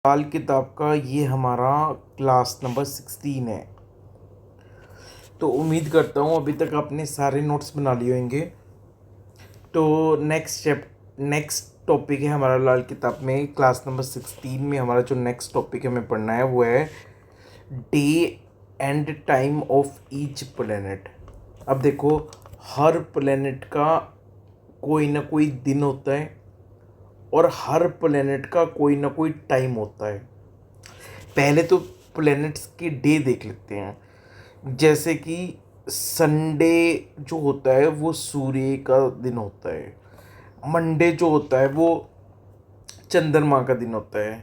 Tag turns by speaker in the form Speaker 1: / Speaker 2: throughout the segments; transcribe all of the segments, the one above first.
Speaker 1: लाल किताब का ये हमारा क्लास नंबर 16 है। तो उम्मीद करता हूँ अभी तक आपने सारे नोट्स बना लिए होंगे। तो नेक्स्ट टॉपिक है हमारा लाल किताब में क्लास नंबर 16 में हमारा जो नेक्स्ट टॉपिक हमें पढ़ना है वो है day and time of each planet. अब देखो, हर प्लेनेट का कोई ना कोई दिन होता है और हर प्लेनेट का कोई ना कोई टाइम होता है। पहले तो प्लैनेट्स के डे देख लेते हैं। जैसे कि संडे जो होता है वो सूर्य का दिन होता है। मंडे जो होता है वो चंद्रमा का दिन होता है।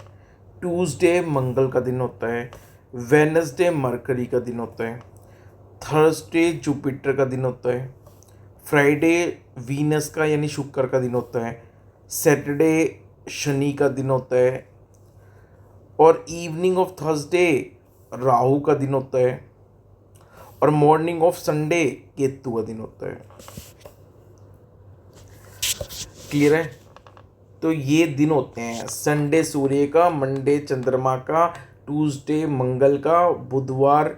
Speaker 1: ट्यूसडे मंगल का दिन होता है। वेनसडे मरकरी का दिन होता है। थर्सडे जुपिटर का दिन होता है। फ्राइडे वीनस का यानी शुक्र का दिन होता है। सैटरडे शनि का दिन होता है। और इवनिंग ऑफ थर्सडे राहु का दिन होता है। और मॉर्निंग ऑफ संडे केतु का दिन होता है। क्लियर है? तो ये दिन होते हैं संडे सूर्य का, मंडे चंद्रमा का, ट्यूसडे मंगल का, बुधवार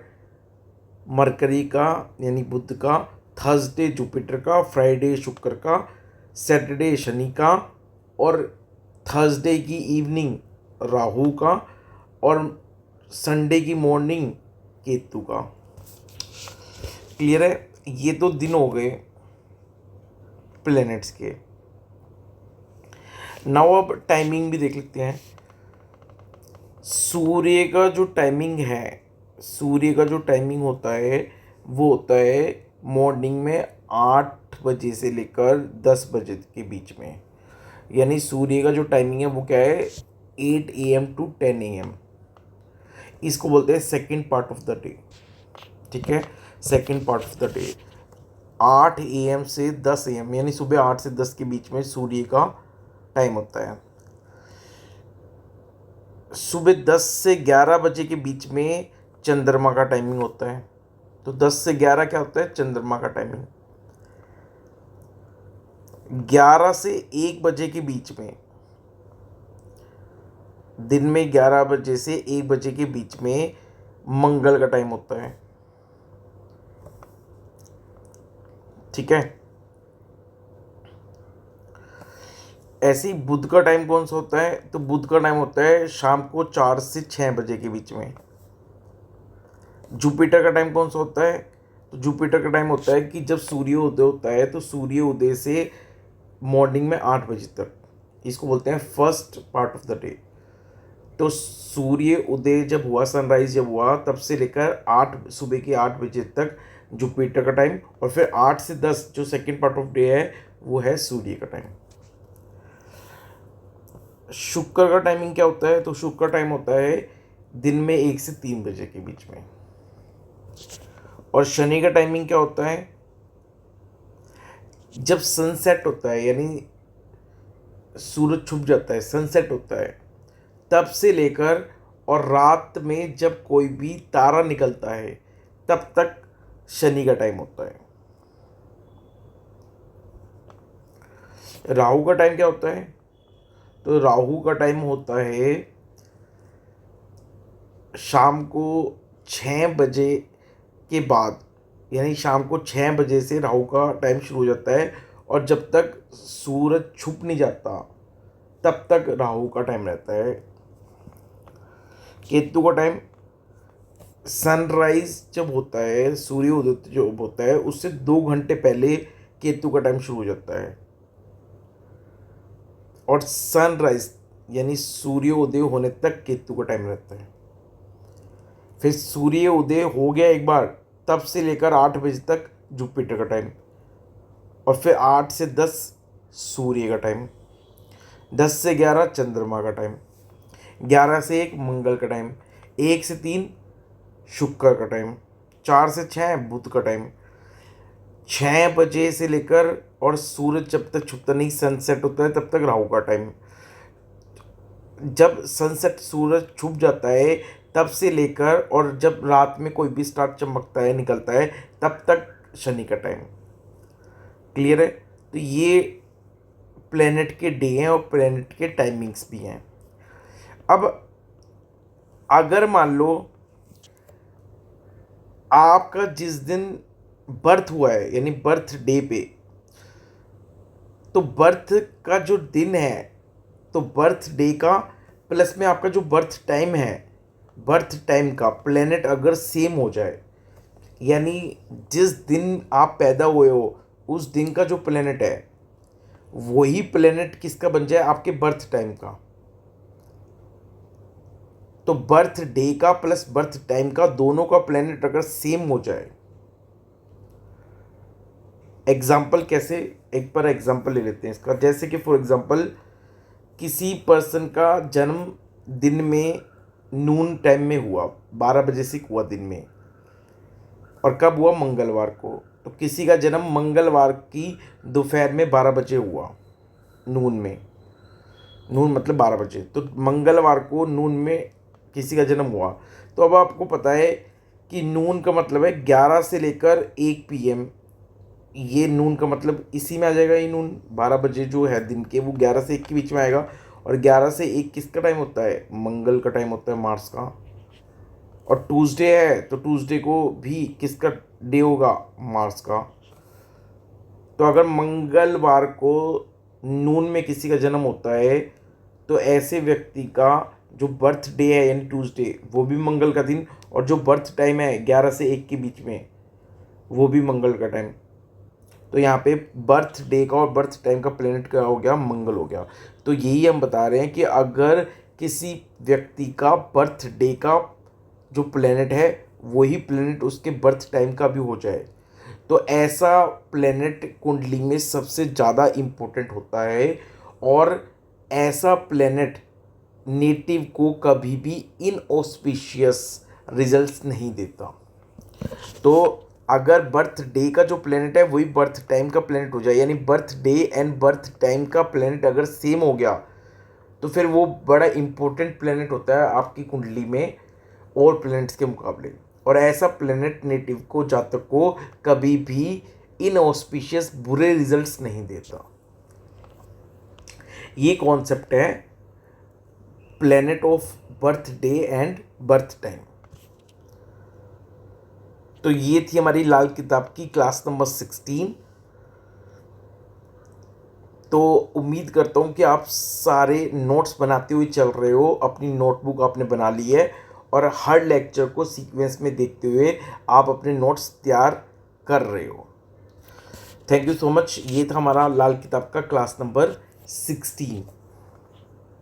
Speaker 1: मरकरी का यानी बुध का, थर्सडे जुपिटर का, फ्राइडे शुक्र का, सैटरडे शनि का, और थर्सडे की इवनिंग राहु का, और संडे की मॉर्निंग केतु का। क्लियर है? ये तो दिन हो गए प्लैनेट्स के। नाउ अब टाइमिंग भी देख लेते हैं। सूर्य का जो टाइमिंग है, सूर्य का जो टाइमिंग होता है वो होता है मॉर्निंग में 8 बजे से लेकर 10 बजे के बीच में। यानी सूर्य का जो टाइमिंग है वो क्या है, 8 AM to 10 AM। इसको बोलते हैं second part of the day. ठीक है, second part of the day 8 AM से 10 AM यानी सुबह 8 से 10 के बीच में सूर्य का टाइम होता है। सुबह 10 से 11 बजे के बीच में चंद्रमा का टाइमिंग होता है। तो 10 से 11 क्या होता है, चंद्रमा का टाइमिंग। 11 से 1 बजे के बीच में, दिन में 11 बजे से 1 बजे के बीच में मंगल का टाइम होता है। ठीक है, ऐसे ही बुध का टाइम कौन सा होता है, तो बुध का टाइम होता है शाम को 4 से 6 बजे के बीच में। जुपिटर का टाइम कौन सा होता है, तो जुपिटर का टाइम होता है कि जब सूर्योदय होता है तो सूर्योदय से मॉर्निंग में 8 बजे तक। इसको बोलते हैं first part of the day. तो सूर्य उदय जब हुआ, सनराइज जब हुआ, तब से लेकर 8 सुबह के 8 बजे तक जुपिटर का टाइम, और फिर 8 से 10 जो सेकेंड पार्ट ऑफ डे है वो है सूर्य का टाइम। शुक्र का टाइमिंग क्या होता है, तो शुक्र का टाइम होता है दिन में 1 से 3 बजे के बीच में। और शनि का टाइमिंग क्या होता है, जब सनसेट होता है यानी सूरज छुप जाता है, सनसेट होता है, तब से लेकर और रात में जब कोई भी तारा निकलता है तब तक शनि का टाइम होता है। राहु का टाइम क्या होता है, तो राहु का टाइम होता है शाम को 6 बजे के बाद, यानी शाम को 6 बजे से राहु का टाइम शुरू हो जाता है और जब तक सूरज छुप नहीं जाता तब तक राहु का टाइम रहता है। केतु का टाइम सनराइज जब होता है, सूर्योदय जो होता है उससे 2 घंटे पहले केतु का टाइम शुरू हो जाता है। और सनराइज यानी सूर्योदय होने तक केतु का टाइम रहता है। फिर सूर्योदय हो गया एक बार, तब से लेकर 8 बजे तक जुपिटर का टाइम, और फिर 8 से 10 सूर्य का टाइम, 10 से 11 चंद्रमा का टाइम, 11 से 1 मंगल का टाइम, 1 से 3 शुक्र का टाइम, 4 से 6 बुध का टाइम, 6 बजे से लेकर और सूरज जब तक छुपता नहीं, सनसेट होता है, तब तक राहु का टाइम। जब सनसेट सूरज छुप जाता है तब से लेकर और जब रात में कोई भी स्टार चमकता है, निकलता है, तब तक शनि का टाइम। क्लियर है? तो ये प्लेनेट के डे हैं और प्लेनेट के टाइमिंग्स भी हैं। अब अगर मान लो आपका जिस दिन बर्थ हुआ है यानी बर्थ डे पे, तो बर्थ का जो दिन है, तो बर्थ डे का प्लस में आपका जो बर्थ टाइम है, बर्थ टाइम का प्लेनेट अगर सेम हो जाए, यानी जिस दिन आप पैदा हुए हो उस दिन का जो प्लेनेट है वही प्लेनेट किसका बन जाए, आपके बर्थ टाइम का, तो बर्थ डे का प्लस बर्थ टाइम का दोनों का प्लेनेट अगर सेम हो जाए, एग्जाम्पल कैसे, एक पर एग्जाम्पल ले लेते हैं इसका। जैसे कि फॉर एग्जाम्पल किसी पर्सन का जन्म दिन में नून टाइम में हुआ, 12 बजे से हुआ दिन में, और कब हुआ, मंगलवार को। तो किसी का जन्म मंगलवार की दोपहर में 12 बजे हुआ, नून में, नून मतलब 12 बजे, तो मंगलवार को नून में किसी का जन्म हुआ। तो अब आपको पता है कि नून का मतलब है 11 से लेकर 1 PM, ये नून का मतलब इसी में आ जाएगा। ये नून 12 बजे जो है दिन के, वो 11 से 1 के बीच में आएगा, और 11 से 1 किसका टाइम होता है, मंगल का टाइम होता है, मार्स का। और ट्यूसडे है तो ट्यूसडे को भी किसका डे होगा, मार्स का। तो अगर मंगलवार को नून में किसी का जन्म होता है तो ऐसे व्यक्ति का जो बर्थ डे है यानी ट्यूसडे, वो भी मंगल का दिन, और जो बर्थ टाइम है 11 से 1 के बीच में, वो भी मंगल का टाइम। तो यहाँ पे बर्थ डे का और बर्थ टाइम का प्लेनेट क्या हो गया, मंगल हो गया। तो यही हम बता रहे हैं कि अगर किसी व्यक्ति का बर्थ डे का जो प्लेनेट है वही प्लेनेट उसके बर्थ टाइम का भी हो जाए, तो ऐसा प्लेनेट कुंडली में सबसे ज़्यादा इम्पोर्टेंट होता है, और ऐसा प्लेनेट नेटिव को कभी भी इनऑस्पिशियस रिजल्ट्स नहीं देता। तो अगर बर्थ डे का जो प्लेनेट है वही बर्थ टाइम का प्लेनेट हो जाए, यानी birth day and birth time का प्लेनेट अगर सेम हो गया, तो फिर वो बड़ा इंपॉर्टेंट प्लेनेट होता है आपकी कुंडली में और प्लैनेट्स के मुकाबले। और ऐसा प्लेनेट नेटिव को, जातक को कभी भी इनऑस्पिशियस बुरे रिजल्ट्स नहीं देता। ये कॉन्सेप्ट है planet of birth day and birth time. तो ये थी हमारी लाल किताब की क्लास नंबर 16। तो उम्मीद करता हूँ कि आप सारे नोट्स बनाते हुए चल रहे हो, अपनी नोटबुक आपने बना ली है, और हर लेक्चर को सीक्वेंस में देखते हुए आप अपने नोट्स तैयार कर रहे हो। Thank you so much. ये था हमारा लाल किताब का क्लास नंबर 16।